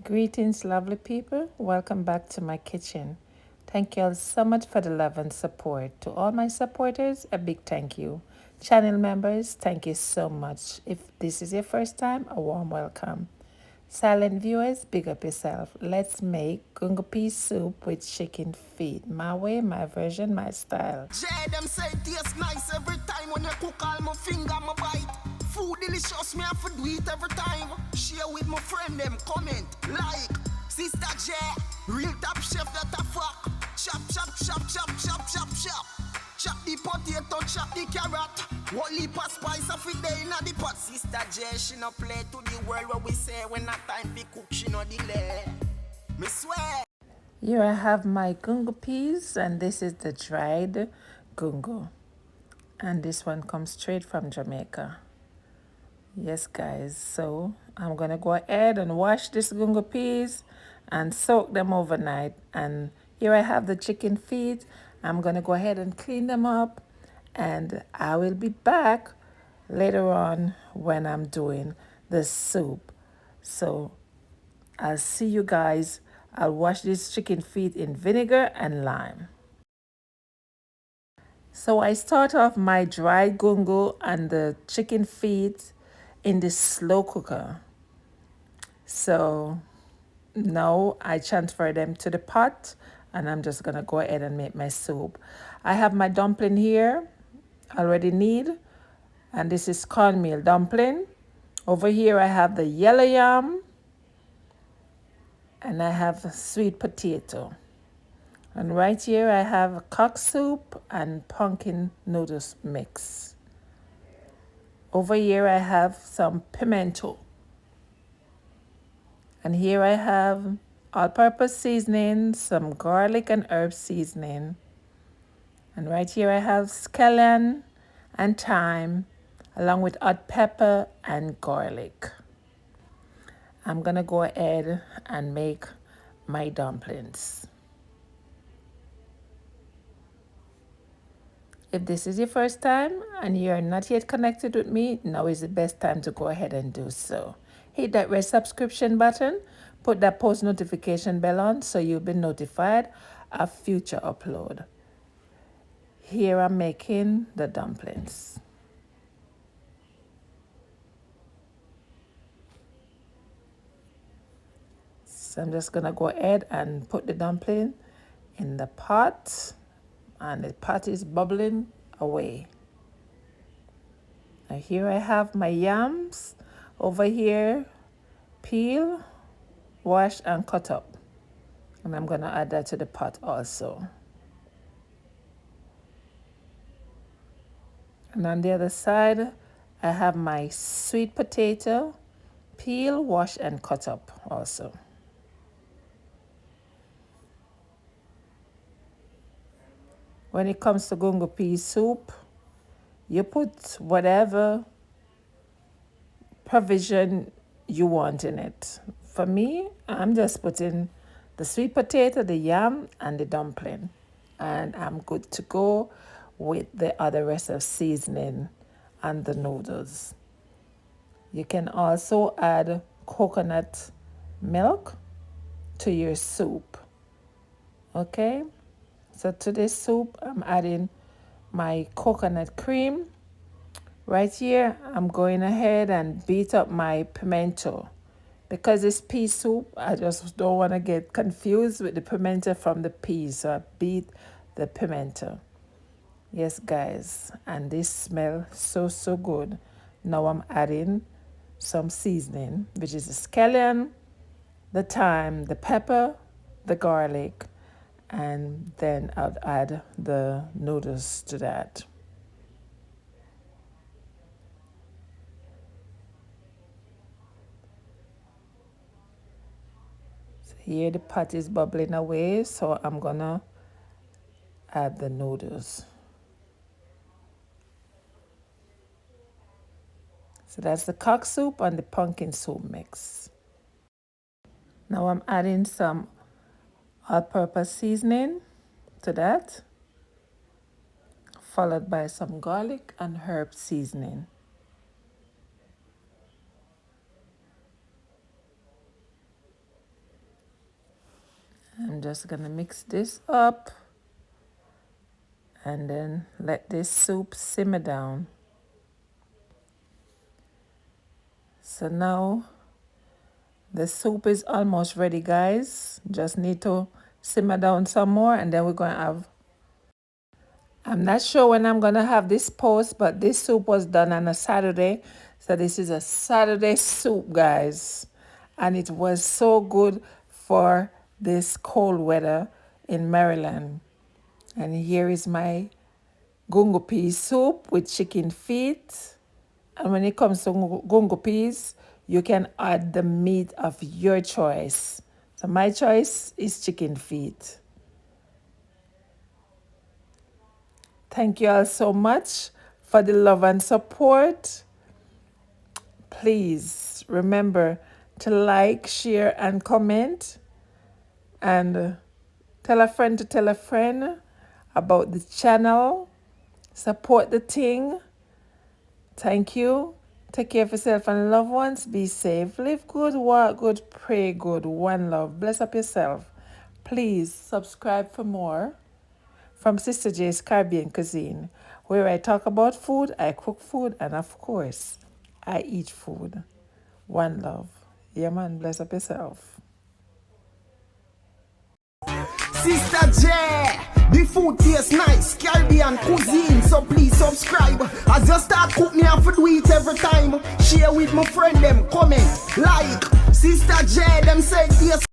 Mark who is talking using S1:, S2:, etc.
S1: Greetings, lovely people. Welcome back to my kitchen. Thank you all so much for the love and support. To all my supporters, a big thank you. Channel members, thank you so much. If this is your first time, a warm welcome. Silent viewers, big up yourself. Let's make gungo pea soup with chicken feet. My way, my version, my style.
S2: Jay, them say it tastes nice every time when you cook all my finger, my bite. Food delicious, me have to do it every time. Share with my friend, them comment, like. Sister J, real top chef that a fuck. Chop, chop, chop, chop, chop, chop, chop. Chop the potato, chop the carrot. One leap of spice of it day in the pot. Sister J, she no play to the world where we say when not time to cook, she no delay. Me swear.
S1: Here I have my gungo peas, and this is the dried gungo. And this one comes straight from Jamaica. Yes, guys, so I'm gonna go ahead and wash this gungo peas and soak them overnight. And here I have the chicken feet. I'm gonna go ahead and clean them up, and I will be back later on when I'm doing the soup. So I'll see you guys. I'll wash these chicken feet in vinegar and lime. So I start off my dried gungo and the chicken feet in the slow cooker. So now I transfer them to the pot, and I'm just gonna go ahead and make my soup. I have my dumpling here, already knead, and this is cornmeal dumpling. Over here I have the yellow yam, and I have sweet potato. And right here I have cock soup and pumpkin noodles mix. Over here I have some pimento. And here I have all-purpose seasoning, some garlic and herb seasoning. And right here I have scallion and thyme, along with hot pepper and garlic. I'm gonna go ahead and make my dumplings. If this is your first time and you're not yet connected with me, now is the best time to go ahead and do so. Hit that red subscription button, put that post notification bell on so you'll be notified of future upload. Here I'm making the dumplings. So I'm just gonna go ahead and put the dumpling in the pot, and the pot is bubbling away. Now here I have my yams. Over here, peel, wash and cut up. And I'm gonna add that to the pot also. And on the other side, I have my sweet potato, peel, wash and cut up also. When it comes to gungo pea soup, you put whatever provision you want in it. For me, I'm just putting the sweet potato, the yam, and the dumpling. And I'm good to go with the other rest of seasoning and the noodles. You can also add coconut milk to your soup. Okay? So to this soup, I'm adding my coconut cream. Right here, I'm going ahead and beat up my pimento. Because it's pea soup, I just don't want to get confused with the pimento from the peas. So I beat the pimento. Yes, guys. And this smells so, so good. Now I'm adding some seasoning, which is the scallion, the thyme, the pepper, the garlic, and then I'll add the noodles to that. Here the pot is bubbling away, so I'm gonna add the noodles. So that's the cock soup and the pumpkin soup mix. Now I'm adding some all-purpose seasoning to that, followed by some garlic and herb seasoning. I'm just gonna mix this up and then let this soup simmer down. So now the soup is almost ready, guys. Just need to simmer down some more and then we're gonna have, I'm not sure when I'm gonna have this post, but this soup was done on a Saturday. So this is a Saturday soup, guys. And it was so good for this cold weather in Maryland. And here is my gungo pea soup with chicken feet. And when it comes to gungo peas, you can add the meat of your choice. So my choice is chicken feet. Thank you all so much for the love and support. Please remember to like, share, and comment. And tell a friend to tell a friend about the channel. Support the thing. Thank you. Take care of yourself and loved ones. Be safe. Live good, walk good, pray good. One love. Bless up yourself. Please subscribe for more from Sister J's Caribbean Cuisine, where I talk about food, I cook food, and of course, I eat food. One love. Yeah, man. Bless up yourself.
S2: Sister J, the food tastes nice, Caribbean cuisine, so please subscribe. As you start cook me have to do it every time. Share with my friend them, comment, like. Sister J, them say it tastes